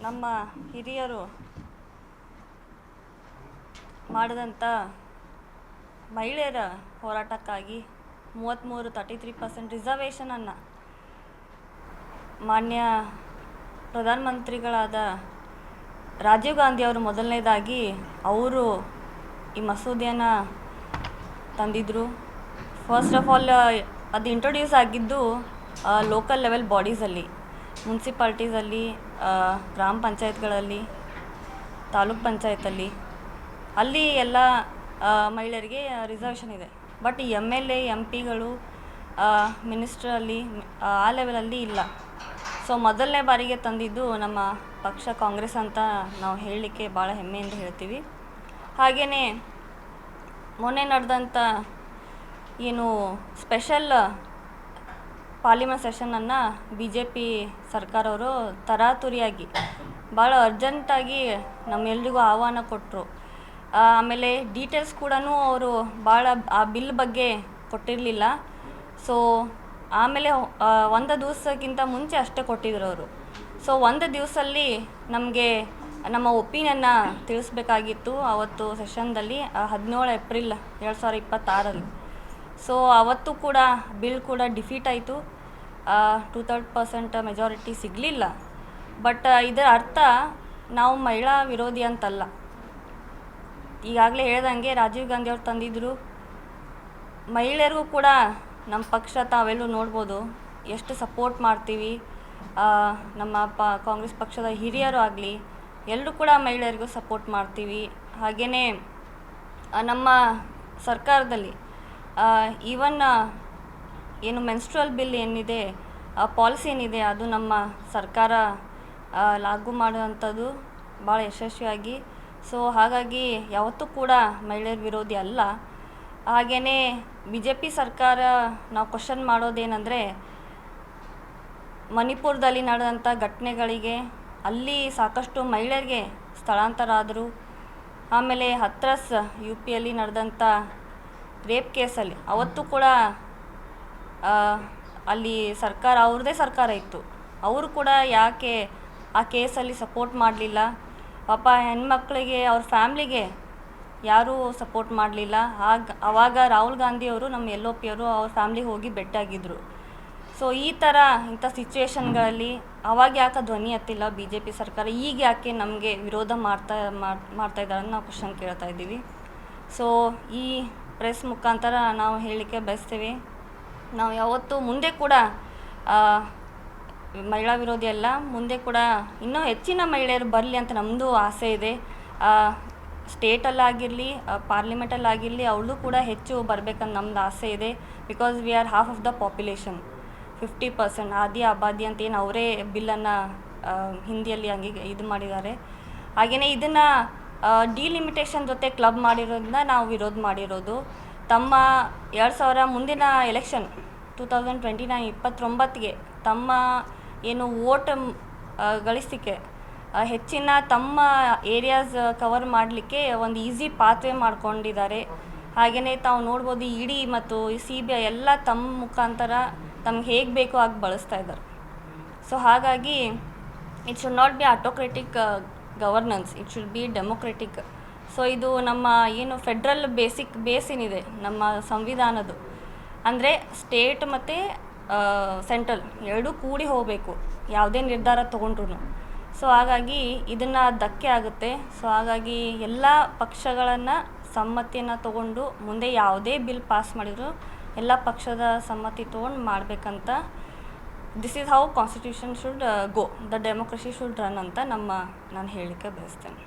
ನಮ್ಮ ಹಿರಿಯರು ಮಾಡಿದಂಥ ಮಹಿಳೆಯರ ಹೋರಾಟಕ್ಕಾಗಿ 33% ರಿಸರ್ವೇಷನನ್ನು ಮಾನ್ಯ ಪ್ರಧಾನಮಂತ್ರಿಗಳಾದ ರಾಜೀವ್ ಗಾಂಧಿ ಅವರು ಮೊದಲನೇದಾಗಿ ಅವರು ಈ ಮಸೂದೆಯನ್ನು ತಂದಿದ್ದರು. ಫಸ್ಟ್ ಆಫ್ ಆಲ್ ಅದು ಇಂಟ್ರೊಡ್ಯೂಸ್ ಆಗಿದ್ದು ಲೋಕಲ್ ಲೆವೆಲ್ ಬಾಡೀಸಲ್ಲಿ, ಮುನ್ಸಿಪಾಲ್ಟೀಸಲ್ಲಿ, ಗ್ರಾಮ ಪಂಚಾಯತ್ಗಳಲ್ಲಿ, ತಾಲೂಕ್ ಪಂಚಾಯತಲ್ಲಿ, ಅಲ್ಲಿ ಎಲ್ಲ ಮಹಿಳೆಯರಿಗೆ ರಿಸರ್ವೇಷನ್ ಇದೆ. ಬಟ್ MLA MP ಗಳು ಮಿನಿಸ್ಟ್ರಲ್ಲಿ ಆ ಲೆವೆಲಲ್ಲಿ ಇಲ್ಲ. ಸೊ ಮೊದಲನೇ ಬಾರಿಗೆ ತಂದಿದ್ದು ನಮ್ಮ ಪಕ್ಷ ಕಾಂಗ್ರೆಸ್ ಅಂತ ನಾವು ಹೇಳಲಿಕ್ಕೆ ಭಾಳ ಹೆಮ್ಮೆಯಿಂದ ಹೇಳ್ತೀವಿ. ಹಾಗೆಯೇ ಮೊನ್ನೆ ನಡೆದಂಥ ಏನು ಸ್ಪೆಷಲ್ ಪಾರ್ಲಿಮೆಂಟ್ ಸೆಷನನ್ನು BJP ಸರ್ಕಾರವರು ತರಾತುರಿಯಾಗಿ ಭಾಳ ಅರ್ಜೆಂಟಾಗಿ ನಮ್ಮೆಲ್ರಿಗೂ ಆಹ್ವಾನ ಕೊಟ್ಟರು. ಆಮೇಲೆ ಡೀಟೇಲ್ಸ್ ಕೂಡ ಅವರು ಭಾಳ ಆ ಬಿಲ್ ಬಗ್ಗೆ ಕೊಟ್ಟಿರಲಿಲ್ಲ. ಸೊ ಆಮೇಲೆ ಒಂದು ದಿವಸಕ್ಕಿಂತ ಮುಂಚೆ ಅಷ್ಟೇ ಕೊಟ್ಟಿದ್ರು ಅವರು. ಸೊ ಒಂದು ದಿವಸಲ್ಲಿ ನಮಗೆ ನಮ್ಮ ಒಪಿನಿಯನ್ನ ತಿಳಿಸ್ಬೇಕಾಗಿತ್ತು ಅವತ್ತು ಸೆಷನ್ದಲ್ಲಿ, 17 ಏಪ್ರಿಲ್ 2026. ಸೊ ಅವತ್ತು ಕೂಡ ಬಿಲ್ ಕೂಡ ಡಿಫೀಟ್ ಆಯಿತು. 2/3% ಮೆಜಾರಿಟಿ ಸಿಗಲಿಲ್ಲ. ಬಟ್ ಇದರ ಅರ್ಥ ನಾವು ಮಹಿಳಾ ವಿರೋಧಿ ಅಂತಲ್ಲ. ಈಗಾಗಲೇ ಹೇಳ್ದಂಗೆ ರಾಜೀವ್ ಗಾಂಧಿ ಅವ್ರು ತಂದಿದ್ದರು. ಮಹಿಳೆಯರಿಗೂ ಕೂಡ ನಮ್ಮ ಪಕ್ಷ ತಾವೆಲ್ಲೂ ನೋಡ್ಬೋದು ಎಷ್ಟು ಸಪೋರ್ಟ್ ಮಾಡ್ತೀವಿ. ನಮ್ಮ ಕಾಂಗ್ರೆಸ್ ಪಕ್ಷದ ಹಿರಿಯರು ಆಗಲಿ ಎಲ್ಲರೂ ಕೂಡ ಮಹಿಳೆಯರಿಗೂ ಸಪೋರ್ಟ್ ಮಾಡ್ತೀವಿ. ಹಾಗೆಯೇ ನಮ್ಮ ಸರ್ಕಾರದಲ್ಲಿ ಈವನ್ ಏನು ಮೆನ್ಸ್ಟ್ರುವಲ್ ಬಿಲ್ ಏನಿದೆ, ಪಾಲಿಸಿ ಏನಿದೆ, ಅದು ನಮ್ಮ ಸರ್ಕಾರ ಲಾಗು ಮಾಡುವಂಥದ್ದು ಭಾಳ ಯಶಸ್ವಿಯಾಗಿ. ಸೊ ಹಾಗಾಗಿ ಯಾವತ್ತೂ ಕೂಡ ಮಹಿಳೆಯರ ವಿರೋಧಿ ಅಲ್ಲ. ಹಾಗೆಯೇ BJP ಸರ್ಕಾರ ನಾವು ಕ್ವಶನ್ ಮಾಡೋದೇನೆಂದರೆ, ಮಣಿಪುರದಲ್ಲಿ ನಡೆದಂಥ ಘಟನೆಗಳಿಗೆ ಅಲ್ಲಿ ಸಾಕಷ್ಟು ಮಹಿಳೆಯರಿಗೆ ಸ್ಥಳಾಂತರ ಆದರು. ಆಮೇಲೆ ಹತ್ರಾಸ್ UPಯಲ್ಲಿ ನಡೆದಂಥ ರೇಪ್ ಕೇಸಲ್ಲಿ ಅವತ್ತು ಕೂಡ ಅಲ್ಲಿ ಸರ್ಕಾರ ಅವ್ರದ್ದೇ ಸರ್ಕಾರ ಇತ್ತು. ಅವರು ಕೂಡ ಯಾಕೆ ಆ ಕೇಸಲ್ಲಿ ಸಪೋರ್ಟ್ ಮಾಡಲಿಲ್ಲ? ಪಾಪ ಹೆಣ್ಮಕ್ಳಿಗೆ ಅವ್ರ ಫ್ಯಾಮ್ಲಿಗೆ ಯಾರೂ ಸಪೋರ್ಟ್ ಮಾಡಲಿಲ್ಲ. ಆವಾಗ ರಾಹುಲ್ ಗಾಂಧಿಯವರು ನಮ್ಮ LOP ಅವರು ಅವ್ರ ಫ್ಯಾಮ್ಲಿಗೆ ಹೋಗಿ ಭೇಟಿಯಾಗಿದ್ದರು. ಸೊ ಇಂಥ ಸಿಚುವೇಶನ್ಗಳಲ್ಲಿ ಅವಾಗ ಯಾಕೆ ಧ್ವನಿ ಎತ್ತಿಲ್ಲ BJP ಸರ್ಕಾರ? ಈಗ ಯಾಕೆ ನಮಗೆ ವಿರೋಧ ಮಾಡ್ತಾ ಇದ್ದಾರೆ ಅಂತ ನಾವು ಕ್ವಶನ್ ಕೇಳ್ತಾ ಇದ್ದೀವಿ. ಸೊ ಈ ಪ್ರೆಸ್ ಮುಖಾಂತರ ನಾವು ಹೇಳಲಿಕ್ಕೆ ಬಯಸ್ತೇವೆ, ನಾವು ಯಾವತ್ತೂ ಮುಂದೆ ಕೂಡ ಮಹಿಳಾ ವಿರೋಧಿ ಅಲ್ಲ. ಮುಂದೆ ಕೂಡ ಇನ್ನೂ ಹೆಚ್ಚಿನ ಮಹಿಳೆಯರು ಬರಲಿ ಅಂತ ನಮ್ಮದು ಆಸೆ ಇದೆ. ಸ್ಟೇಟಲ್ಲಾಗಿರಲಿ, ಪಾರ್ಲಿಮೆಂಟಲ್ಲಾಗಿರಲಿ ಅವಳು ಕೂಡ ಹೆಚ್ಚು ಬರಬೇಕಂತ ನಮ್ಮದು ಆಸೆ ಇದೆ. Because we are half of the population, 50% ಆದಿ ಆಬಾದಿ ಅಂತ ಏನು ಅವರೇ ಬಿಲ್ಲನ್ನು ಹಿಂದಿಯಲ್ಲಿ ಹಂಗೆ ಇದು ಮಾಡಿದ್ದಾರೆ. ಹಾಗೆಯೇ ಇದನ್ನು ಡಿಲಿಮಿಟೇಷನ್ ಜೊತೆ ಕ್ಲಬ್ ಮಾಡಿರೋದ್ರಿಂದ ನಾವು ವಿರೋಧ ಮಾಡಿರೋದು. ತಮ್ಮ 2000 ಮುಂದಿನ ಎಲೆಕ್ಷನ್ 2029 ತಮ್ಮ ಏನು ವೋಟ್ ಗಳಿಸಿಕೆ ಹೆಚ್ಚಿನ ತಮ್ಮ ಏರಿಯಾಸ್ ಕವರ್ ಮಾಡಲಿಕ್ಕೆ ಒಂದು ಈಸಿ ಪಾತ್ವೇ ಮಾಡ್ಕೊಂಡಿದ್ದಾರೆ. ಹಾಗೆಯೇ ತಾವು ನೋಡ್ಬೋದು ED ಮತ್ತು CBI ಎಲ್ಲ ತಮ್ಮ ಮುಖಾಂತರ ತಮ್ಗೆ ಹೇಗೆ ಬೇಕೋ ಆಗಿ ಬಳಸ್ತಾ ಇದ್ದಾರೆ. ಸೊ ಹಾಗಾಗಿ it should not be autocratic governance, it should be democratic. So ಇದು ನಮ್ಮ ಏನು ಫೆಡ್ರಲ್ ಬೇಸ್ ಏನಿದೆ ನಮ್ಮ ಸಂವಿಧಾನದ್ದು, ಅಂದರೆ ಸ್ಟೇಟ್ ಮತ್ತು ಸೆಂಟ್ರಲ್ ಎರಡೂ ಕೂಡಿ ಹೋಗಬೇಕು ಯಾವುದೇ ನಿರ್ಧಾರ ತೊಗೊಂಡ್ರು. ಸೊ ಹಾಗಾಗಿ ಇದನ್ನು ಧಕ್ಕೆ ಆಗುತ್ತೆ. ಸೊ ಹಾಗಾಗಿ ಎಲ್ಲ ಪಕ್ಷಗಳನ್ನು ಸಮ್ಮತಿಯನ್ನು ತೊಗೊಂಡು ಮುಂದೆ ಯಾವುದೇ ಬಿಲ್ ಪಾಸ್ ಮಾಡಿದ್ರು ಎಲ್ಲ ಪಕ್ಷದ ಸಮ್ಮತಿ ತೊಗೊಂಡು ಮಾಡಬೇಕಂತ, this is how constitution should go, the democracy should run ಅಂತ ನಾನು ಹೇಳಲಿಕ್ಕೆ ಬಯಸ್ತೇನೆ.